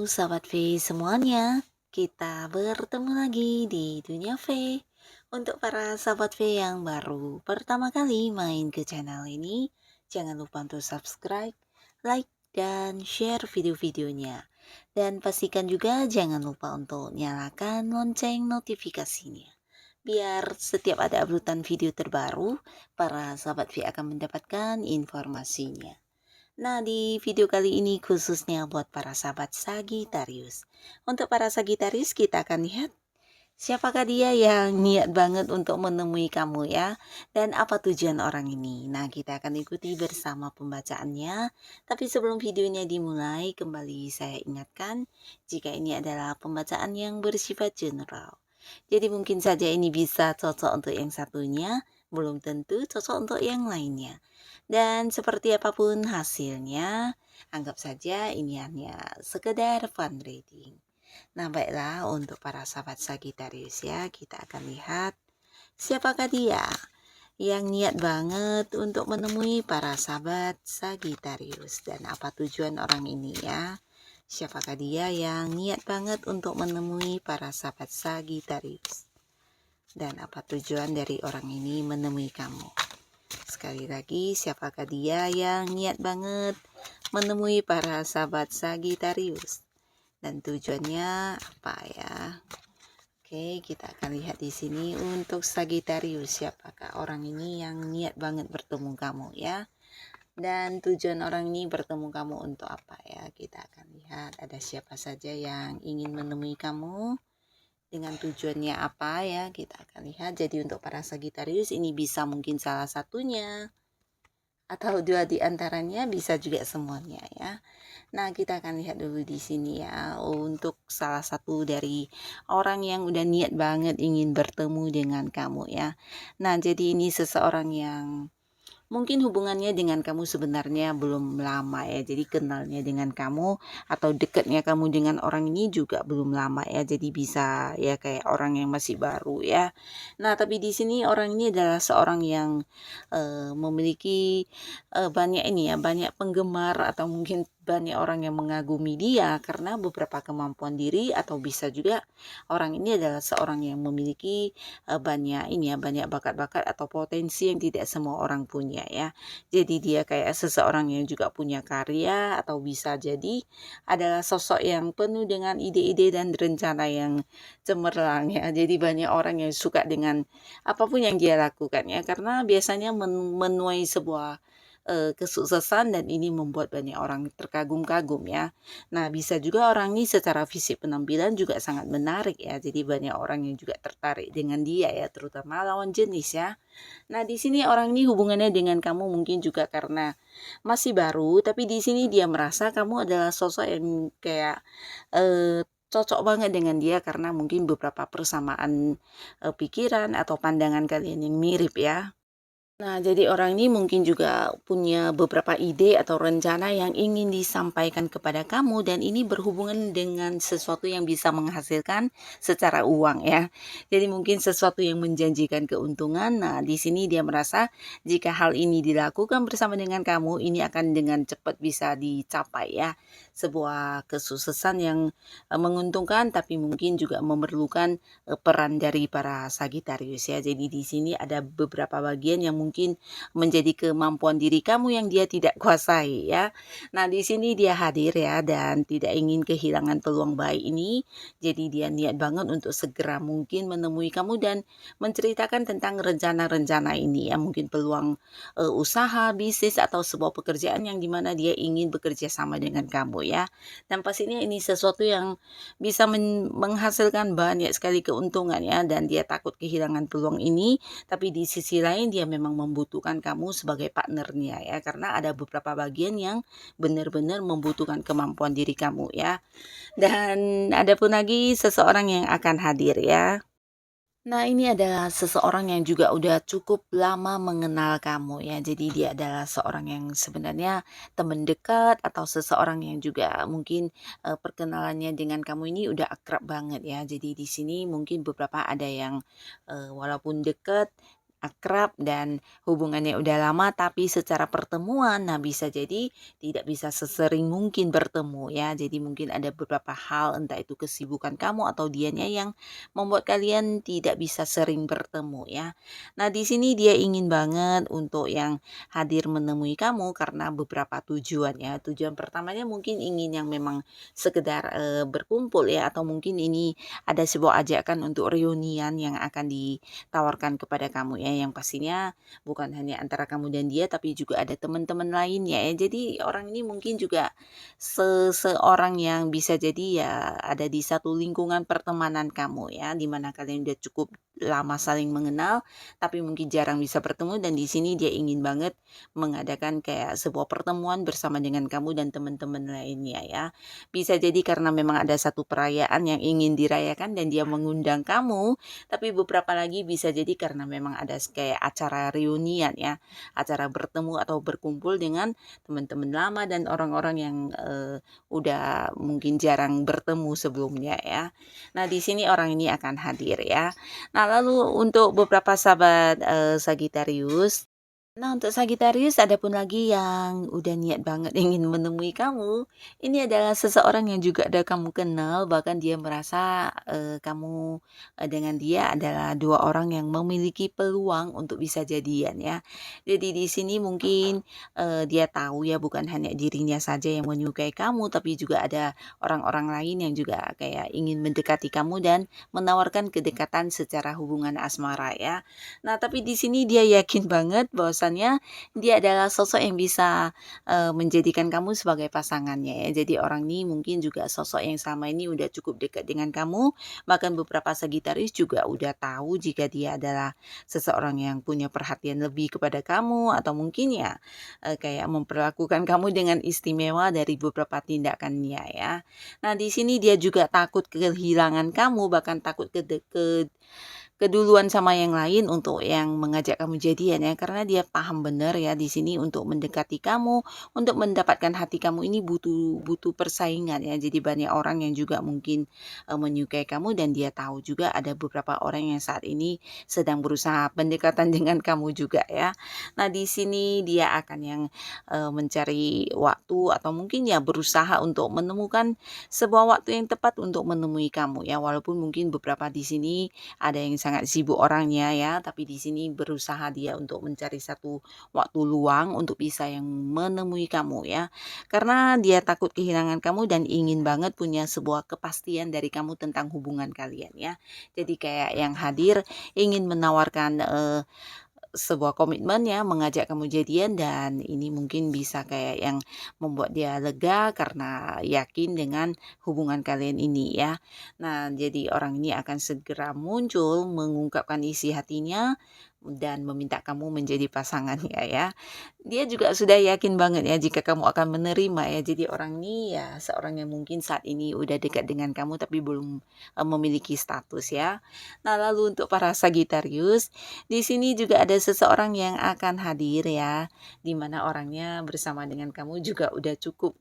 Sahabat V semuanya, kita bertemu lagi di Dunia V. Untuk para sahabat V yang baru pertama kali main ke channel ini, jangan lupa untuk subscribe, like, dan share video-videonya. Dan pastikan juga jangan lupa untuk nyalakan lonceng notifikasinya. Biar setiap ada uploadan video terbaru, para sahabat V akan mendapatkan informasinya. Nah, di video kali ini khususnya buat para sahabat Sagittarius. Untuk para Sagittarius, kita akan lihat siapakah dia yang niat banget untuk menemui kamu ya. Dan apa tujuan orang ini. Nah, kita akan ikuti bersama pembacaannya. Tapi sebelum videonya dimulai, kembali saya ingatkan jika ini adalah pembacaan yang bersifat general. Jadi mungkin saja ini bisa cocok untuk yang satunya, belum tentu cocok untuk yang lainnya. Dan seperti apapun hasilnya, anggap saja ini hanya sekedar fun reading. Nah, baiklah untuk para sahabat Sagittarius ya, kita akan lihat siapakah dia yang niat banget untuk menemui para sahabat Sagittarius dan apa tujuan orang ini ya. Siapakah dia yang niat banget untuk menemui para sahabat Sagittarius dan apa tujuan dari orang ini menemui kamu. Sekali lagi, siapakah dia yang niat banget menemui para sahabat Sagittarius? Dan tujuannya apa ya? Oke, kita akan lihat di sini untuk Sagittarius. Siapakah orang ini yang niat banget bertemu kamu ya? Dan tujuan orang ini bertemu kamu untuk apa ya? Kita akan lihat ada siapa saja yang ingin menemui kamu. Dengan tujuannya apa ya, kita akan lihat. Jadi untuk para Sagittarius ini bisa mungkin salah satunya atau dua di antaranya, bisa juga semuanya ya. Nah, kita akan lihat dulu di sini ya untuk salah satu dari orang yang udah niat banget ingin bertemu dengan kamu ya. Nah, jadi ini seseorang yang mungkin hubungannya dengan kamu sebenarnya belum lama ya. Jadi kenalnya dengan kamu atau dekatnya kamu dengan orang ini juga belum lama ya. Jadi bisa ya kayak orang yang masih baru ya. Nah, tapi di sini orang ini adalah seorang yang memiliki banyak ini ya, banyak penggemar atau mungkin banyak orang yang mengagumi dia karena beberapa kemampuan diri, atau bisa juga orang ini adalah seorang yang memiliki banyak ini ya, banyak bakat-bakat atau potensi yang tidak semua orang punya ya. Jadi dia kayak seseorang yang juga punya karya, atau bisa jadi adalah sosok yang penuh dengan ide-ide dan rencana yang cemerlang ya. Jadi banyak orang yang suka dengan apapun yang dia lakukan ya, karena biasanya menuai sebuah kesuksesan, dan ini membuat banyak orang terkagum-kagum ya. Nah, bisa juga orang ini secara fisik penampilan juga sangat menarik ya. Jadi banyak orang yang juga tertarik dengan dia ya, terutama lawan jenis ya. Nah, di sini orang ini hubungannya dengan kamu mungkin juga karena masih baru, tapi di sini dia merasa kamu adalah sosok yang kayak cocok banget dengan dia karena mungkin beberapa persamaan pikiran atau pandangan kalian yang mirip ya. Nah, jadi orang ini mungkin juga punya beberapa ide atau rencana yang ingin disampaikan kepada kamu, dan ini berhubungan dengan sesuatu yang bisa menghasilkan secara uang ya. Jadi mungkin sesuatu yang menjanjikan keuntungan. Nah, di sini dia merasa jika hal ini dilakukan bersama dengan kamu, ini akan dengan cepat bisa dicapai ya. Sebuah kesuksesan yang menguntungkan, tapi mungkin juga memerlukan peran dari para Sagittarius ya. Jadi di sini ada beberapa bagian yang mungkin menjadi kemampuan diri kamu yang dia tidak kuasai ya. Nah, di sini dia hadir ya dan tidak ingin kehilangan peluang baik ini. Jadi dia niat banget untuk segera mungkin menemui kamu dan menceritakan tentang rencana-rencana ini ya. Mungkin peluang usaha, bisnis, atau sebuah pekerjaan yang dimana dia ingin bekerja sama dengan kamu ya. Dan pastinya ini sesuatu yang bisa menghasilkan banyak sekali keuntungan ya, dan dia takut kehilangan peluang ini, tapi di sisi lain dia memang membutuhkan kamu sebagai partnernya ya, karena ada beberapa bagian yang benar-benar membutuhkan kemampuan diri kamu ya. Dan ada pun lagi seseorang yang akan hadir ya. Nah, ini adalah seseorang yang juga udah cukup lama mengenal kamu ya. Jadi dia adalah seorang yang sebenarnya teman dekat, atau seseorang yang juga mungkin perkenalannya dengan kamu ini udah akrab banget ya. Jadi di sini mungkin beberapa ada yang walaupun dekat, akrab dan hubungannya udah lama tapi secara pertemuan, nah bisa jadi tidak bisa sesering mungkin bertemu ya. Jadi mungkin ada beberapa hal entah itu kesibukan kamu atau dianya yang membuat kalian tidak bisa sering bertemu ya. Nah di sini dia ingin banget untuk yang hadir menemui kamu karena beberapa tujuan ya. Tujuan pertamanya mungkin ingin yang memang sekedar berkumpul ya atau mungkin ini ada sebuah ajakan untuk reunian yang akan ditawarkan kepada kamu ya, yang pastinya bukan hanya antara kamu dan dia tapi juga ada teman-teman lainnya ya. Jadi orang ini mungkin juga seseorang yang bisa jadi ya ada di satu lingkungan pertemanan kamu ya, di mana kalian udah cukup lama saling mengenal tapi mungkin jarang bisa bertemu dan di sini dia ingin banget mengadakan kayak sebuah pertemuan bersama dengan kamu dan teman-teman lainnya ya. Bisa jadi karena memang ada satu perayaan yang ingin dirayakan dan dia mengundang kamu, tapi beberapa lagi bisa jadi karena memang ada kayak acara reunian ya, acara bertemu atau berkumpul dengan teman-teman lama dan orang-orang yang udah mungkin jarang bertemu sebelumnya ya. Nah, di sini orang ini akan hadir ya. Nah, lalu untuk beberapa sahabat Sagittarius, nah, untuk Sagittarius ada pun lagi yang udah niat banget ingin menemui kamu. Ini adalah seseorang yang juga ada kamu kenal, bahkan dia merasa kamu dengan dia adalah dua orang yang memiliki peluang untuk bisa jadian ya. Jadi di sini mungkin dia tahu ya bukan hanya dirinya saja yang menyukai kamu, tapi juga ada orang-orang lain yang juga kayak ingin mendekati kamu dan menawarkan kedekatan secara hubungan asmara ya. Nah, tapi di sini dia yakin banget bahwasannya dia adalah sosok yang bisa menjadikan kamu sebagai pasangannya ya. Jadi orang ini mungkin juga sosok yang selama ini udah cukup dekat dengan kamu, bahkan beberapa Sagitarius juga udah tahu jika dia adalah seseorang yang punya perhatian lebih kepada kamu atau mungkin ya kayak memperlakukan kamu dengan istimewa dari beberapa tindakannya ya. Nah, di sini dia juga takut kehilangan kamu, bahkan takut keduluan sama yang lain untuk yang mengajak kamu jadian ya, karena dia paham benar ya di sini untuk mendekati kamu, untuk mendapatkan hati kamu ini butuh butuh persaingan ya. Jadi banyak orang yang juga mungkin menyukai kamu dan dia tahu juga ada beberapa orang yang saat ini sedang berusaha pendekatan dengan kamu juga ya. Nah, di sini dia akan yang mencari waktu atau mungkin ya berusaha untuk menemukan sebuah waktu yang tepat untuk menemui kamu ya. Walaupun mungkin beberapa di sini ada yang sangat sibuk orangnya ya, tapi di sini berusaha dia untuk mencari satu waktu luang untuk bisa yang menemui kamu ya. Karena dia takut kehilangan kamu dan ingin banget punya sebuah kepastian dari kamu tentang hubungan kalian ya. Jadi kayak yang hadir ingin menawarkan sebuah komitmen ya, mengajak kamu jadian dan ini mungkin bisa kayak yang membuat dia lega karena yakin dengan hubungan kalian ini ya. Nah, jadi orang ini akan segera muncul mengungkapkan isi hatinya dan meminta kamu menjadi pasangannya ya. Dia juga sudah yakin banget ya jika kamu akan menerima ya. Jadi orang ini ya seorang yang mungkin saat ini udah dekat dengan kamu tapi belum memiliki status ya. Nah, lalu untuk para Sagitarius, di sini juga ada seseorang yang akan hadir ya, di mana orangnya bersama dengan kamu juga udah cukup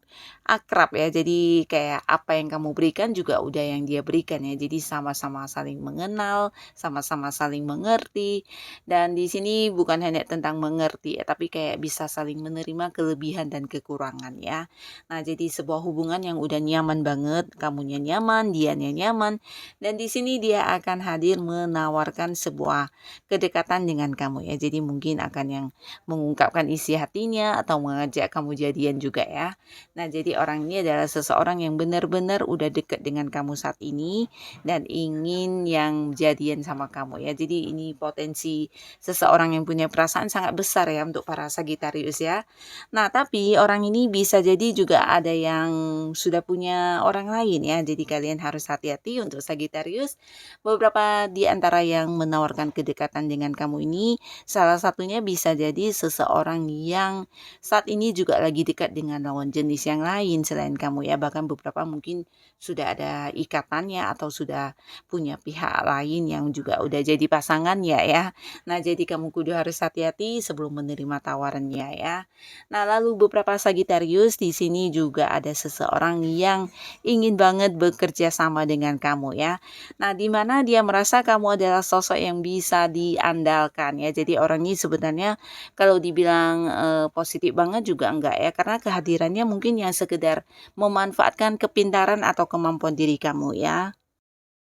akrab ya. Jadi kayak apa yang kamu berikan juga udah yang dia berikan ya. Jadi sama-sama saling mengenal, sama-sama saling mengerti. Dan di sini bukan hanya tentang mengerti ya, tapi kayak bisa saling menerima kelebihan dan kekurangan ya. Nah, jadi sebuah hubungan yang udah nyaman banget, kamunya nyaman, dianya nyaman. Dan di sini dia akan hadir menawarkan sebuah kedekatan dengan kamu ya. Jadi mungkin akan yang mengungkapkan isi hatinya atau mengajak kamu jadian juga ya. Nah, jadi orang ini adalah seseorang yang benar-benar udah dekat dengan kamu saat ini dan ingin yang jadian sama kamu ya. Jadi ini potensi seseorang yang punya perasaan sangat besar ya untuk para Sagitarius ya. Nah, tapi orang ini bisa jadi juga ada yang sudah punya orang lain ya. Jadi kalian harus hati-hati untuk Sagitarius. Beberapa di antara yang menawarkan kedekatan dengan kamu ini, salah satunya bisa jadi seseorang yang saat ini juga lagi dekat dengan lawan jenis yang lain selain kamu ya. Bahkan beberapa mungkin sudah ada ikatannya atau sudah punya pihak lain yang juga udah jadi pasangannya ya. Nah, jadi kamu kudu harus hati-hati sebelum menerima tawarannya ya. Nah, lalu beberapa Sagitarius di sini juga ada seseorang yang ingin banget bekerja sama dengan kamu ya. Nah, di mana dia merasa kamu adalah sosok yang bisa diandalkan ya. Jadi orang ini sebenarnya kalau dibilang positif banget juga enggak ya, karena kehadirannya mungkin yang sekedar memanfaatkan kepintaran atau kemampuan diri kamu ya.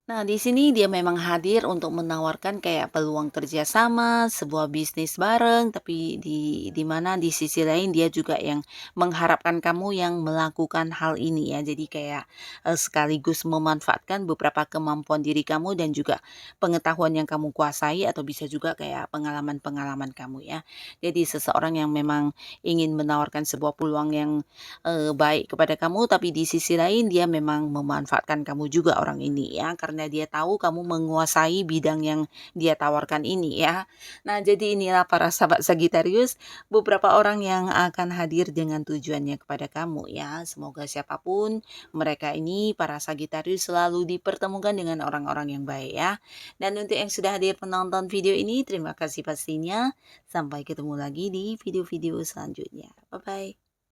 Nah, di sini dia memang hadir untuk menawarkan kayak peluang kerjasama, sebuah bisnis bareng, tapi di mana di sisi lain dia juga yang mengharapkan kamu yang melakukan hal ini ya. Jadi kayak sekaligus memanfaatkan beberapa kemampuan diri kamu dan juga pengetahuan yang kamu kuasai atau bisa juga kayak pengalaman-pengalaman kamu ya. Jadi seseorang yang memang ingin menawarkan sebuah peluang yang baik kepada kamu, tapi di sisi lain dia memang memanfaatkan kamu juga orang ini ya, karena dia tahu kamu menguasai bidang yang dia tawarkan ini ya. Nah, jadi inilah para sahabat Sagittarius, beberapa orang yang akan hadir dengan tujuannya kepada kamu ya. Semoga siapapun mereka ini, para Sagittarius selalu dipertemukan dengan orang-orang yang baik ya. Dan untuk yang sudah hadir menonton video ini, terima kasih pastinya. Sampai ketemu lagi di video-video selanjutnya. Bye-bye.